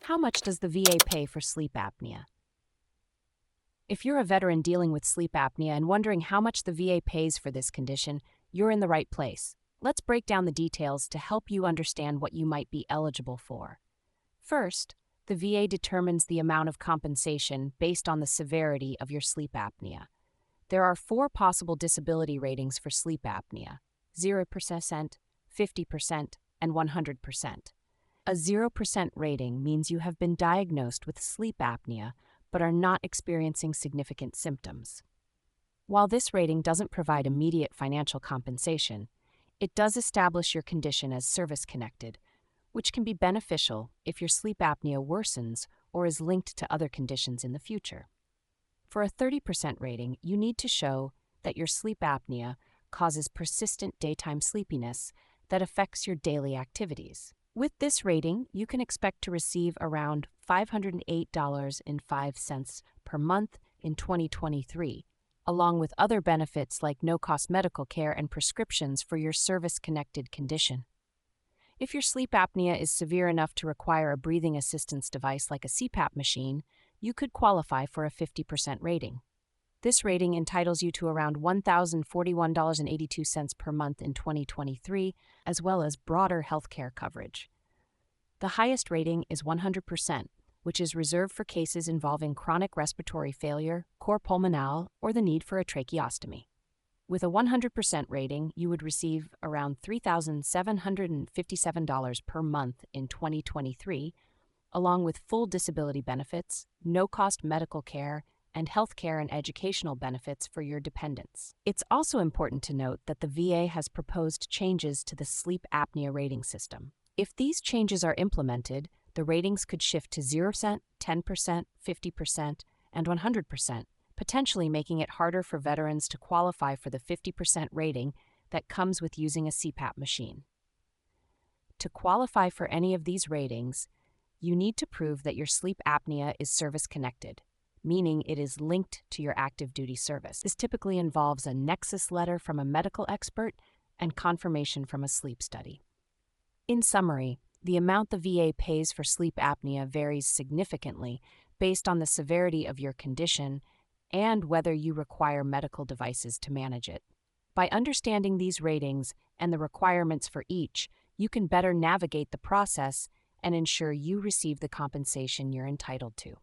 How much does the VA pay for sleep apnea? If you're a veteran dealing with sleep apnea and wondering how much the VA pays for this condition, you're in the right place. Let's break down the details to help you understand what you might be eligible for. First, the VA determines the amount of compensation based on the severity of your sleep apnea. There are 4 possible disability ratings for sleep apnea: 0%, 50%, and 100%. A 0% rating means you have been diagnosed with sleep apnea but are not experiencing significant symptoms. While this rating doesn't provide immediate financial compensation, it does establish your condition as service-connected, which can be beneficial if your sleep apnea worsens or is linked to other conditions in the future. For a 30% rating, you need to show that your sleep apnea causes persistent daytime sleepiness that affects your daily activities. With this rating, you can expect to receive around $508.05 per month in 2023, along with other benefits like no-cost medical care and prescriptions for your service-connected condition. If your sleep apnea is severe enough to require a breathing assistance device like a CPAP machine, you could qualify for a 50% rating. This rating entitles you to around $1,041.82 per month in 2023, as well as broader healthcare coverage. The highest rating is 100%, which is reserved for cases involving chronic respiratory failure, cor pulmonale, or the need for a tracheostomy. With a 100% rating, you would receive around $3,757 per month in 2023, along with full disability benefits, no-cost medical care, and healthcare and educational benefits for your dependents. It's also important to note that the VA has proposed changes to the sleep apnea rating system. If these changes are implemented, the ratings could shift to 0%, 10%, 50%, and 100%, potentially making it harder for veterans to qualify for the 50% rating that comes with using a CPAP machine. To qualify for any of these ratings, you need to prove that your sleep apnea is service-connected, meaning it is linked to your active duty service. This typically involves a Nexus letter from a medical expert and confirmation from a sleep study. In summary, the amount the VA pays for sleep apnea varies significantly based on the severity of your condition and whether you require medical devices to manage it. By understanding these ratings and the requirements for each, you can better navigate the process and ensure you receive the compensation you're entitled to.